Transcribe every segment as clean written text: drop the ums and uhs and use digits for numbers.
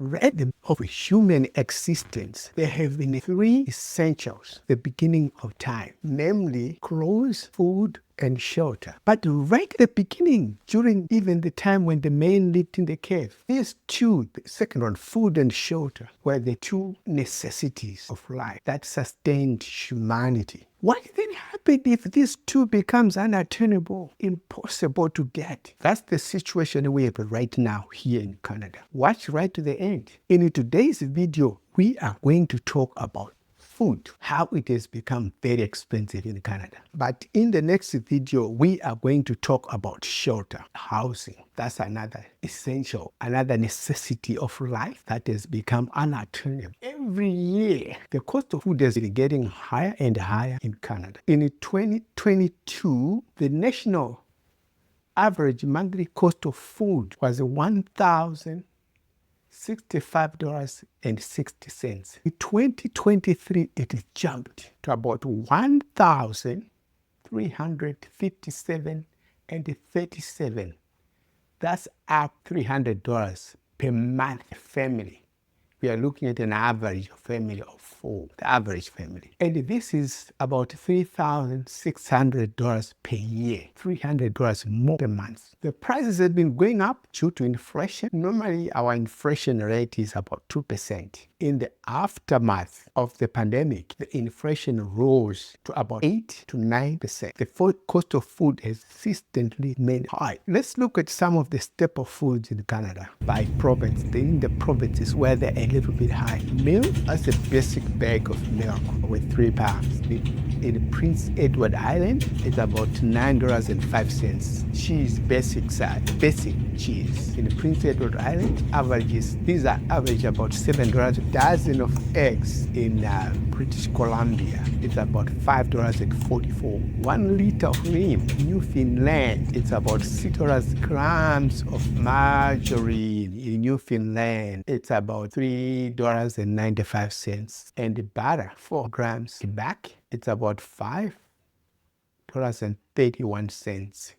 rhythm of human existence, there have been three essentials, the beginning of time, namely clothes, food, and shelter. But right at the beginning, during even the time when the man lived in the cave, these two, the second one, food and shelter, were the two necessities of life that sustained humanity. What then happens if these two becomes unattainable, impossible to get? That's the situation we have right now here in Canada. Watch right to the end. In today's video, we are going to talk about food, how it has become very expensive in Canada. But in the next video, we are going to talk about shelter, housing. That's another essential, another necessity of life that has become unattainable. Every year, the cost of food has been getting higher and higher in Canada. In 2022, the national average monthly cost of food was $1,065.60. In 2023, it jumped to about $1,357.37. That's up $300 per month family. We are looking at an average family of four, the average family. And this is about $3,600 per year, $300 more per month. The prices have been going up due to inflation. Normally, our inflation rate is about 2%. In the aftermath of the pandemic, the inflation rose to about 8 to 9%. The cost of food has consistently remained high. Let's look at some of the staple foods in Canada by province. In the provinces where they're a little bit high. Milk, that's a basic bag of milk with 3 pounds. In Prince Edward Island, it's about $9.05. Cheese, basic size, basic cheese. In Prince Edward Island, these are average about $7. A dozen of eggs in British Columbia, it's about $5.44. 1 liter of cream, Newfoundland, it's about $6 grams of margarine. In Newfoundland, it's about $3.95. And the butter, 4 grams. Quebec, it's about $5.31.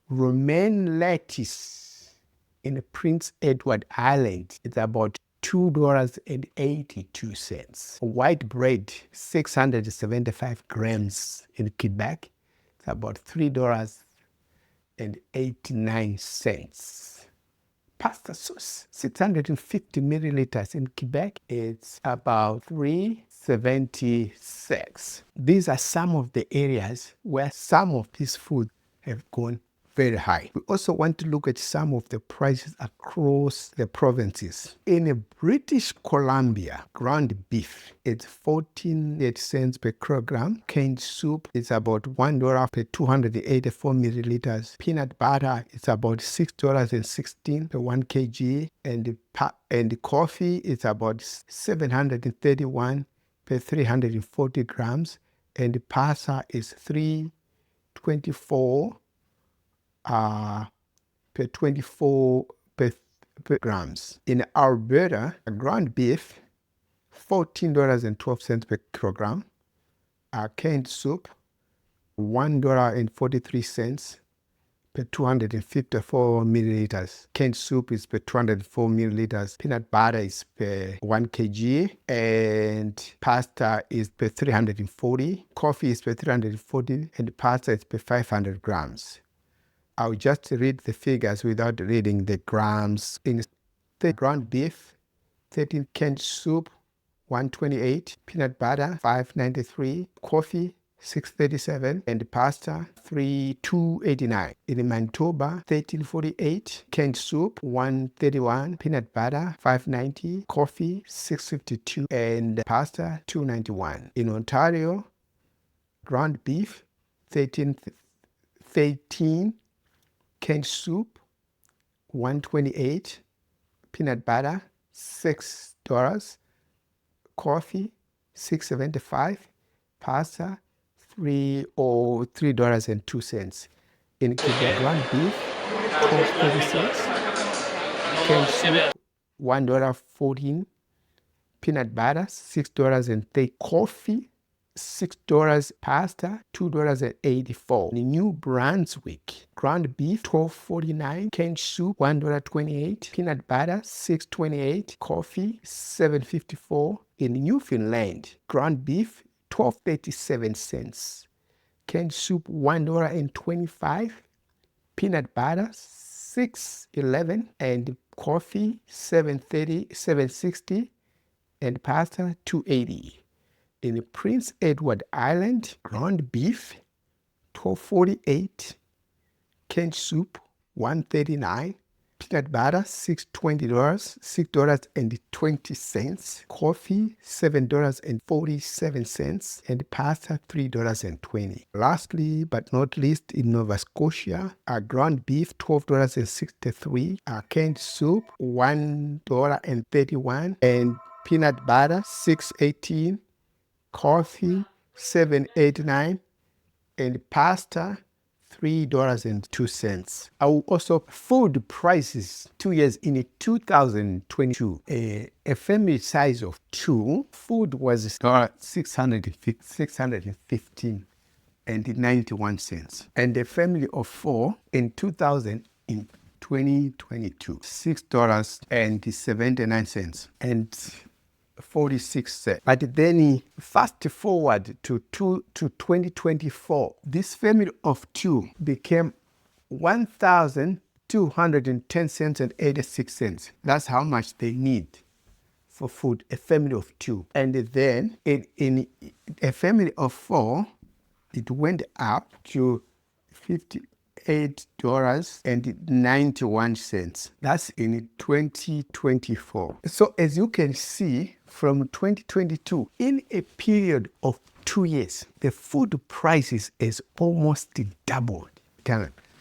Romaine lettuce in Prince Edward Island, it's about $2.82. White bread, 675 grams in Quebec, it's about $3.89. Pasta sauce, 650 milliliters in Quebec, it's about $3.76. These are some of the areas where some of these foods have gone very high. We also want to look at some of the prices across the provinces. In British Columbia, ground beef, it's 14 cents per kilogram. Canned soup is about $1 per 284 milliliters. Peanut butter is about $6.16 per 1 kg. And coffee is about $731 per 340 grams. And pasta is $3.24 per 24 per grams. In Alberta, ground beef, $14.12 per kilogram. Canned soup, $1.43 per 254 milliliters. Canned soup is per 204 milliliters. Peanut butter is per 1 kg. And pasta is per 340. Coffee is per 340. And pasta is per 500 grams. I'll just read the figures without reading the grams. In the ground beef, 13, canned soup, 128, peanut butter, 593, coffee, 637, and pasta, 289. In Manitoba, 1348, canned soup, 131, peanut butter, 590, coffee, 652, and pasta, 291. In Ontario, ground beef, 13, canned soup, 128, peanut butter, $6, coffee, $6.75, pasta, $3.02. In Quebec, ground beef, $12.36, canned soup, $1.14, peanut butter, $6.30, coffee, $6 pasta, $2.84. In New Brunswick, ground beef, $12.49. Canned soup, $1.28. Peanut butter, $6.28. Coffee, $7.54. In Newfoundland, ground beef, $12.37. Canned soup, $1.25. Peanut butter, $6.11. And coffee, $7.60. And pasta, $2.80. In Prince Edward Island, ground beef, $12.48. Canned soup, $1.39. Peanut butter, $6.20, $6.20. Coffee, $7.47. And pasta, $3.20. Lastly, but not least, in Nova Scotia, ground beef, $12.63. Canned soup, $1.31. And peanut butter, $6.18. Coffee, $7.89. And pasta, $3.02. Also, food prices 2 years in 2022. A family size of 2, food was $615 and 91 cents. And a family of 4 in 2022, $6.79 and 46 cents. But then fast forward to 2024, this family of 2 became 1,210 cents and 86 cents. That's how much they need for food, a family of 2. And then in a family of 4, it went up to $58.91. That's in 2024. So as you can see, from 2022, in a period of 2 years, the food prices is almost doubled.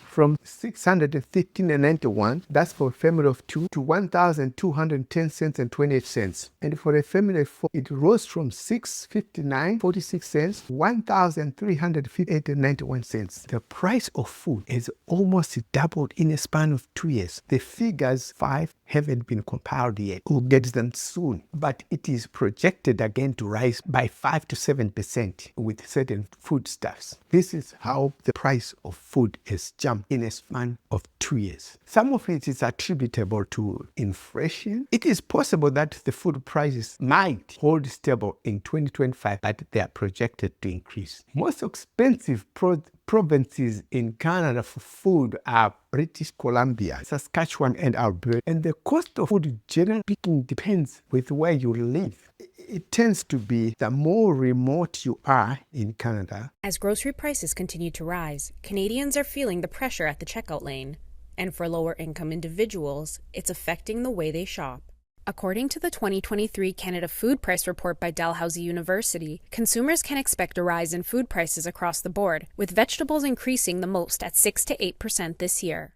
From $615.91, that's for a family of 2, to 1,210 cents and 28 cents. And for a family of 4, it rose from $659.46, 1,358.91 cents. The price of food is almost doubled in a span of 2 years. The figures 5 haven't been compiled yet. We'll get them soon. But it is projected again to rise by 5 to 7% with certain foodstuffs. This is how the price of food has jumped in a span of 2 years. Some of it is attributable to inflation. It is possible that the food prices might hold stable in 2025, but they are projected to increase. Most expensive provinces in Canada for food are British Columbia, Saskatchewan, and Alberta. And the cost of food, generally speaking, depends with where you live. It tends to be the more remote you are in Canada. As grocery prices continue to rise, Canadians are feeling the pressure at the checkout lane. And for lower-income individuals, it's affecting the way they shop. According to the 2023 Canada Food Price Report by Dalhousie University, consumers can expect a rise in food prices across the board, with vegetables increasing the most at 6 to 8% this year.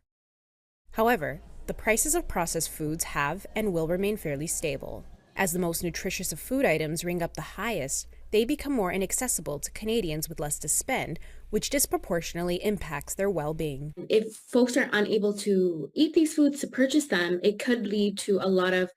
However, the prices of processed foods have and will remain fairly stable. As the most nutritious of food items ring up the highest, they become more inaccessible to Canadians with less to spend, which disproportionately impacts their well-being. If folks are unable to eat these foods, to purchase them, it could lead to a lot of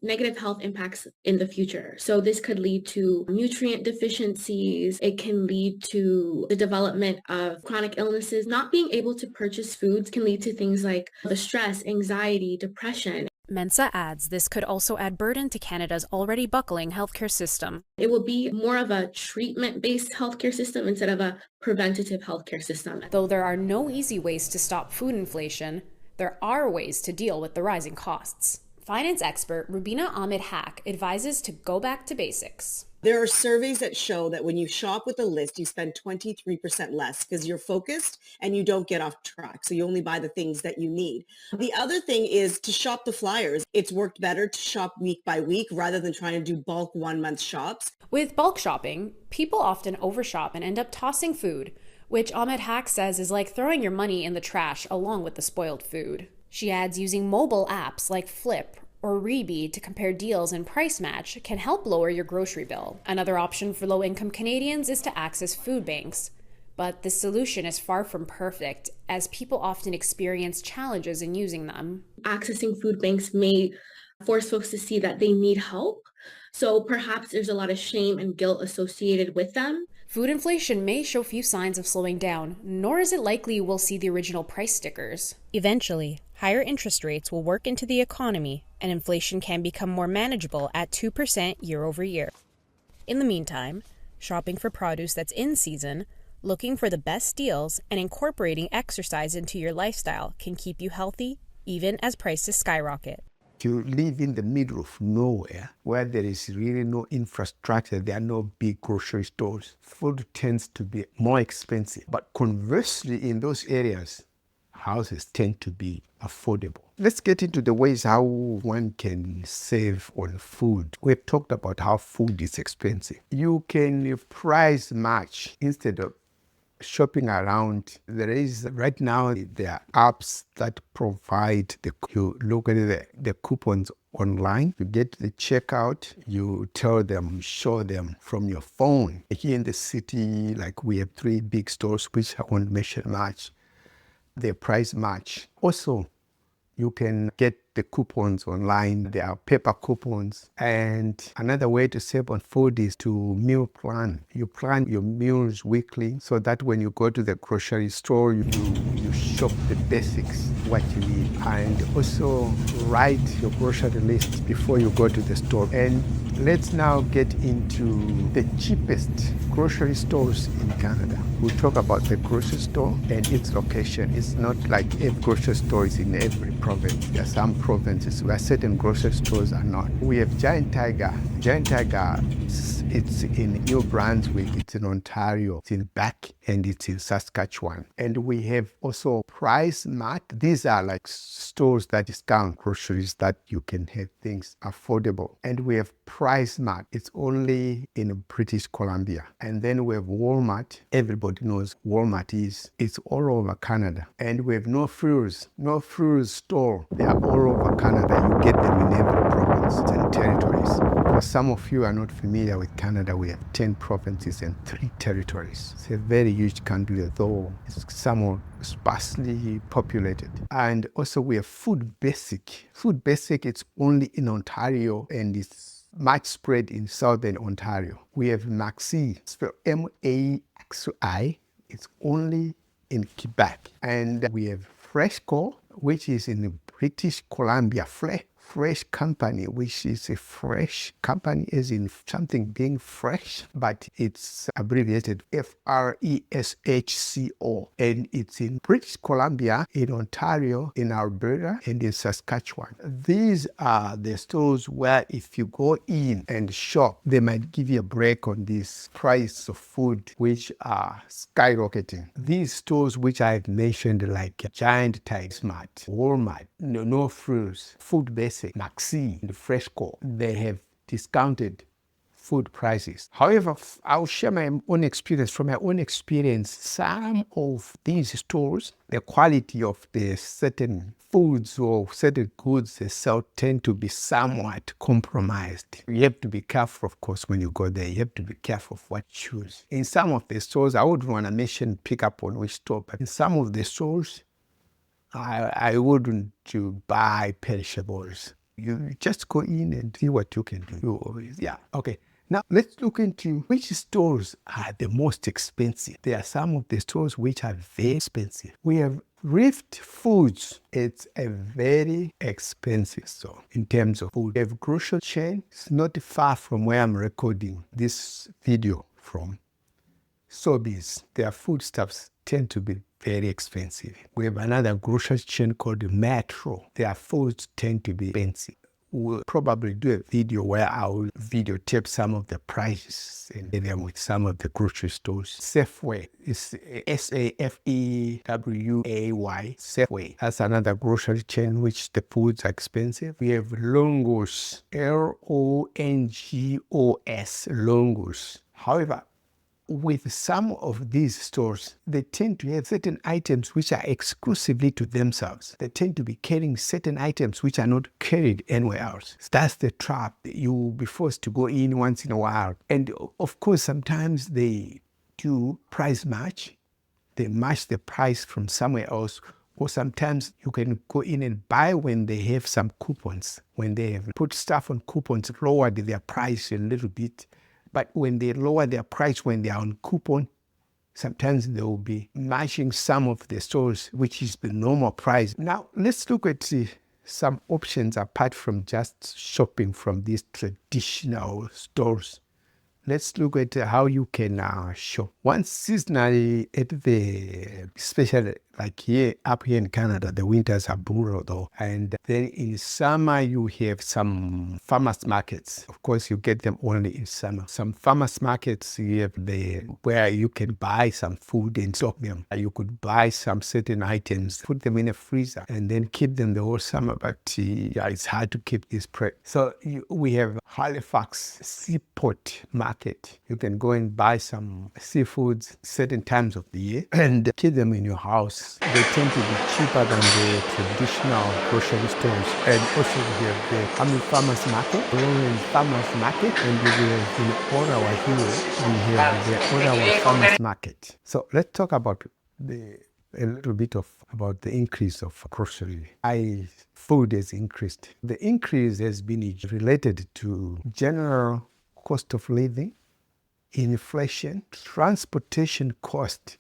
negative health impacts in the future. So this could lead to nutrient deficiencies. It can lead to the development of chronic illnesses. Not being able to purchase foods can lead to things like the stress, anxiety, depression. Mensa adds this could also add burden to Canada's already buckling healthcare system. It will be more of a treatment-based healthcare system instead of a preventative healthcare system. Though there are no easy ways to stop food inflation, there are ways to deal with the rising costs. Finance expert Rubina Ahmed Haq advises to go back to basics. There are surveys that show that when you shop with a list, you spend 23% less because you're focused and you don't get off track. So you only buy the things that you need. The other thing is to shop the flyers. It's worked better to shop week by week rather than trying to do bulk 1 month shops. With bulk shopping, people often overshop and end up tossing food, which Ahmed Haq says is like throwing your money in the trash along with the spoiled food. She adds using mobile apps like Flip or Reebee to compare deals and price match can help lower your grocery bill. Another option for low-income Canadians is to access food banks. But this solution is far from perfect, as people often experience challenges in using them. Accessing food banks may force folks to see that they need help. So perhaps there's a lot of shame and guilt associated with them. Food inflation may show few signs of slowing down, nor is it likely we'll see the original price stickers. Eventually, higher interest rates will work into the economy, and inflation can become more manageable at 2% year over year. In the meantime, shopping for produce that's in season, looking for the best deals, and incorporating exercise into your lifestyle can keep you healthy, even as prices skyrocket. You live in the middle of nowhere where there is really no infrastructure, there are no big grocery stores. Food tends to be more expensive. But conversely, in those areas, houses tend to be affordable. Let's get into the ways how one can save on food. We've talked about how food is expensive. You can price match instead of shopping around. There is right now, there are apps that provide you look at the coupons online. You get the checkout, you tell them, show them from your phone. Here in the city, like we have 3 big stores which I won't mention much. They price match. Also, you can get the coupons online. There are paper coupons. And another way to save on food is to meal plan. You plan your meals weekly so that when you go to the grocery store, you shop the basics, what you need. And also write your grocery list before you go to the store. And let's now get into the cheapest grocery stores in Canada. We'll talk about the grocery store and its location. It's not like every grocery store is in every province. There are some provinces where certain grocery stores are not. We have Giant Tiger. Giant Tiger, it's in New Brunswick, it's in Ontario, it's in Quebec, and it's in Saskatchewan. And we have also Price Mart. These are like stores that discount groceries that you can have things affordable. And we have Price Mart. It's only in British Columbia. And then we have Walmart. Everybody knows Walmart is. It's all over Canada. And we have No Frills. No Frills store. They are all over Canada. You get them in every province and territories. For some of you are not familiar with Canada, we have 10 provinces and 3 territories. It's a very huge country, though it's somewhat sparsely populated. And also we have Food Basic. Food Basic, it's only in Ontario and it's much spread in southern Ontario. We have Maxi, spelled M-A-X-I. It's only in Quebec. And we have Freshco, which is in British Columbia. Fresh Company, which is a fresh company as in something being fresh, but it's abbreviated Freshco. And it's in British Columbia, in Ontario, in Alberta, and in Saskatchewan. These are the stores where if you go in and shop, they might give you a break on this price of food, which are skyrocketing. These stores which I've mentioned, like Giant Tiger, Smart, Walmart, No Frills, Food Basic, Maxi, and Freshco, they have discounted food prices. However, I'll share my own experience. From my own experience, some of these stores, the quality of the certain foods or certain goods they sell tend to be somewhat compromised. You have to be careful, of course, when you go there. You have to be careful of what you choose. In some of the stores, I wouldn't want to mention pick up on which store, but in some of the stores, I wouldn't buy perishables. You just go in and see what you can do. Yeah, okay. Now, let's look into which stores are the most expensive. There are some of the stores which are very expensive. We have Rift Foods. It's a very expensive store in terms of food. We have grocery chain. It's not far from where I'm recording this video from. Sobeys. Their foodstuffs tend to be very expensive. We have another grocery chain called Metro. Their foods tend to be expensive. We'll probably do a video where I'll videotape some of the prices and them with some of the grocery stores. Safeway is Safeway. Safeway. That's another grocery chain which the foods are expensive. We have Longos, Longos, Longos. However, with some of these stores, they tend to have certain items which are exclusively to themselves. They tend to be carrying certain items which are not carried anywhere else. That's the trap. You'll be forced to go in once in a while. And of course, sometimes they do price match. They match the price from somewhere else Or sometimes you can go in and buy when they have some coupons. When they have put stuff on coupons, lowered their price a little bit. But when they lower their price when they are on coupon, sometimes they will be matching some of the stores, which is the normal price. Now, let's look at some options apart from just shopping from these traditional stores. Let's look at how you can shop. Once seasonally, especially like up here in Canada, the winters are brutal though. And then in summer, you have some farmers markets. Of course, you get them only in summer. Some farmers markets, you have where you can buy some food and stock them. You could buy some certain items, put them in a freezer, and then keep them the whole summer. But it's hard to keep this prep. So we have Halifax Seaport Market. You can go and buy some seafoods certain times of the year and keep them in your house. They tend to be cheaper than the traditional grocery stores. And also we have the Kami Farmers Market, Lawrence Farmers Market, and we have in Ottawa here, we have the Ottawa Farmers Market. So let's talk about a little bit about the increase of grocery. Food has increased. The increase has been related to general cost of living, inflation, transportation cost.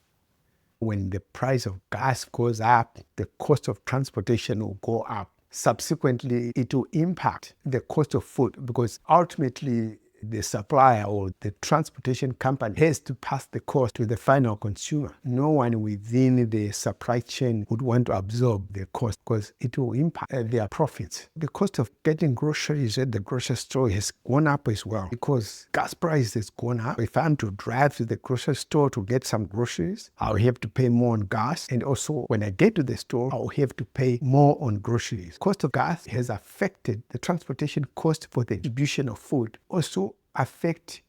When the price of gas goes up, the cost of transportation will go up. Subsequently, it will impact the cost of food because ultimately the supplier or the transportation company has to pass the cost to the final consumer. No one within the supply chain would want to absorb the cost because it will impact their profits. The cost of getting groceries at the grocery store has gone up as well because gas price has gone up. If I'm to drive to the grocery store to get some groceries, I'll have to pay more on gas. And also when I get to the store, I'll have to pay more on groceries. Cost of gas has affected the transportation cost for the distribution of food. Also affect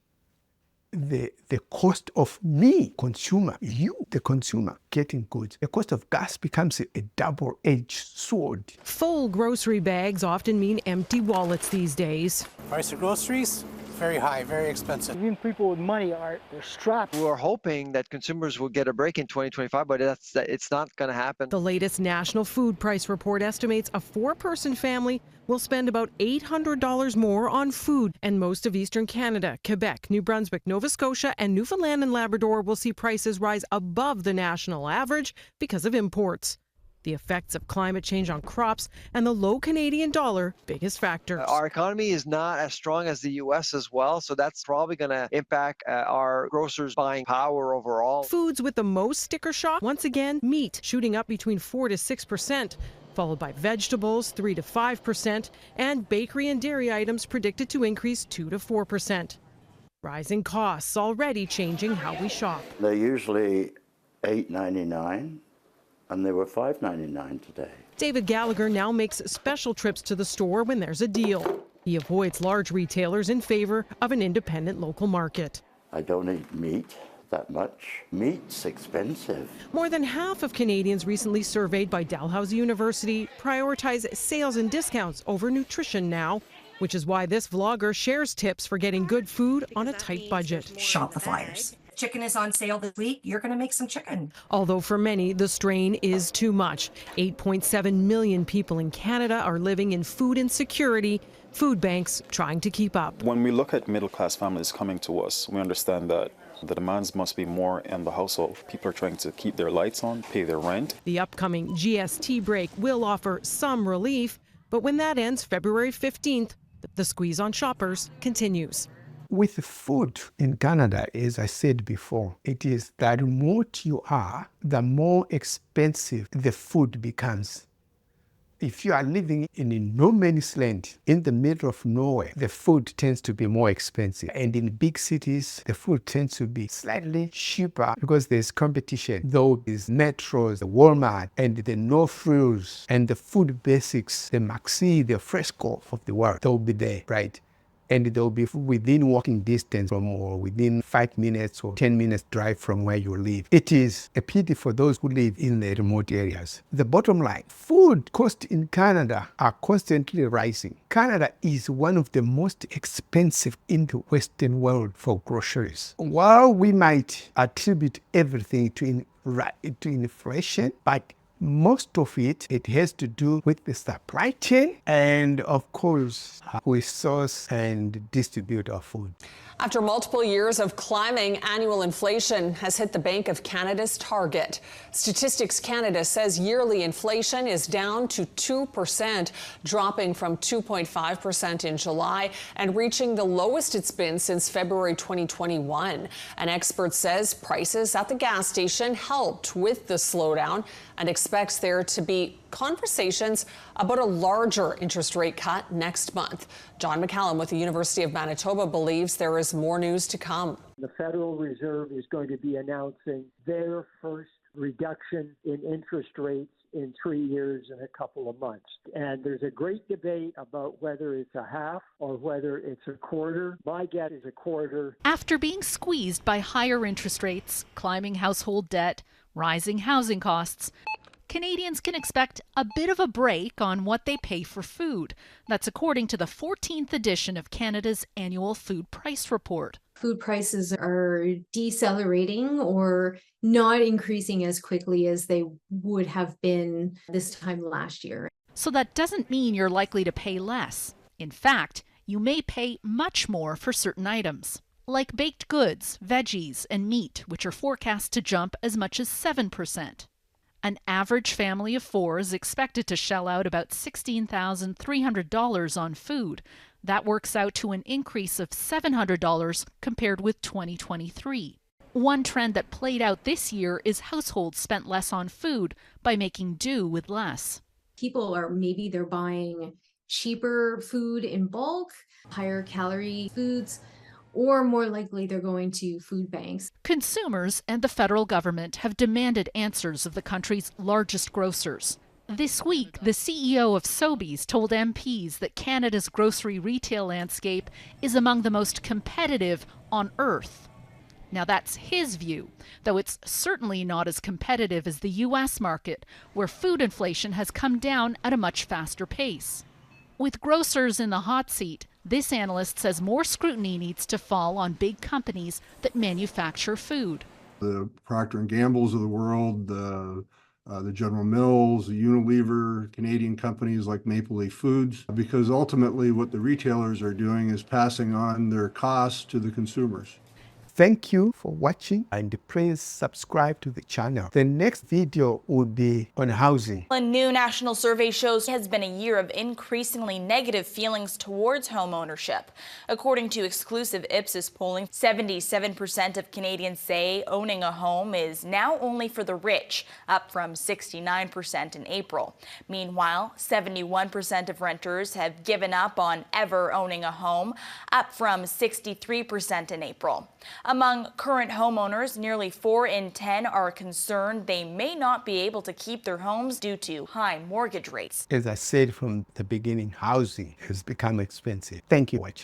the cost of me, consumer, you, the consumer, getting goods. The cost of gas becomes a double-edged sword. Full grocery bags often mean empty wallets these days. Price of groceries, very high, very expensive. Even people with money they're strapped. We're hoping that consumers will get a break in 2025, but it's not going to happen. The latest National Food Price Report estimates a 4-person family will spend about $800 more on food. And most of Eastern Canada, Quebec, New Brunswick, Nova Scotia, and Newfoundland and Labrador will see prices rise above the national average because of imports. The effects of climate change on crops and the low Canadian dollar, biggest factors. Our economy is not as strong as the U.S. as well, so that's probably going to impact our grocers' buying power overall. Foods with the most sticker shock, once again, meat shooting up between 4 to 6%, followed by vegetables 3 to 5%, and bakery and dairy items predicted to increase 2 to 4%. Rising costs already changing how we shop. They're usually $8.99. And they were $5.99 today. David Gallagher now makes special trips to the store when there's a deal. He avoids large retailers in favor of an independent local market. I don't eat meat that much. Meat's expensive. More than half of Canadians recently surveyed by Dalhousie University prioritize sales and discounts over nutrition now, which is why this vlogger shares tips for getting good food on a tight budget. Shop the flyers. Chicken is on sale this week. You're going to make some chicken. Although for many, the strain is too much. 8.7 million people in Canada are living in food insecurity. Food banks trying to keep up. When we look at middle-class families coming to us, we understand that the demands must be more in the household. People are trying to keep their lights on, pay their rent. The upcoming GST break will offer some relief, but when that ends February 15th, the squeeze on shoppers continues. With food in Canada, as I said before, it is that remote you are, the more expensive the food becomes. If you are living in a no man's land in the middle of nowhere, the food tends to be more expensive. And in big cities, the food tends to be slightly cheaper because there's competition. Though there's Metros, the Walmart, and the No Frills, and the food basics, the Maxi, the Fresco of the world, they'll be there, right? And they'll be within walking distance from or within 5 minutes or 10 minutes drive from where you live. It is a pity for those who live in the remote areas. The bottom line, food costs in Canada are constantly rising. Canada is one of the most expensive in the Western world for groceries. While we might attribute everything to inflation, but Most of it has to do with the supply chain and, of course, how we source and distribute our food. After multiple years of climbing, annual inflation has hit the Bank of Canada's target. Statistics Canada says yearly inflation is down to 2%, dropping from 2.5% in July and reaching the lowest it's been since February 2021. An expert says prices at the gas station helped with the slowdown and expects there to be conversations about a larger interest rate cut next month. John McCallum with the University of Manitoba believes there is more news to come. The Federal Reserve is going to be announcing their first reduction in interest rates in 3 years and a couple of months. And there's a great debate about whether it's a half or whether it's a quarter. My guess is a quarter. After being squeezed by higher interest rates, climbing household debt, rising housing costs, Canadians can expect a bit of a break on what they pay for food. That's according to the 14th edition of Canada's annual food price report. Food prices are decelerating or not increasing as quickly as they would have been this time last year. So that doesn't mean you're likely to pay less. In fact, you may pay much more for certain items, like baked goods, veggies, and meat, which are forecast to jump as much as 7%. An average family of four is expected to shell out about $16,300 on food. That works out to an increase of $700 compared with 2023. One trend that played out this year is households spent less on food by making do with less. People they're buying cheaper food in bulk, higher calorie foods, or more likely they're going to food banks. Consumers and the federal government have demanded answers of the country's largest grocers. This week, the CEO of Sobeys told MPs that Canada's grocery retail landscape is among the most competitive on earth. Now that's his view, though it's certainly not as competitive as the U.S. market, where food inflation has come down at a much faster pace. With grocers in the hot seat, this analyst says more scrutiny needs to fall on big companies that manufacture food. The Procter & Gamble's of the world, the General Mills, the Unilever, Canadian companies like Maple Leaf Foods, because ultimately what the retailers are doing is passing on their costs to the consumers. Thank you for watching, and please subscribe to the channel. The next video will be on housing. A new national survey shows it has been a year of increasingly negative feelings towards home ownership. According to exclusive Ipsos polling, 77% of Canadians say owning a home is now only for the rich, up from 69% in April. Meanwhile, 71% of renters have given up on ever owning a home, up from 63% in April. Among current homeowners, nearly 4 in 10 are concerned they may not be able to keep their homes due to high mortgage rates. As I said from the beginning, housing has become expensive. Thank you for watching.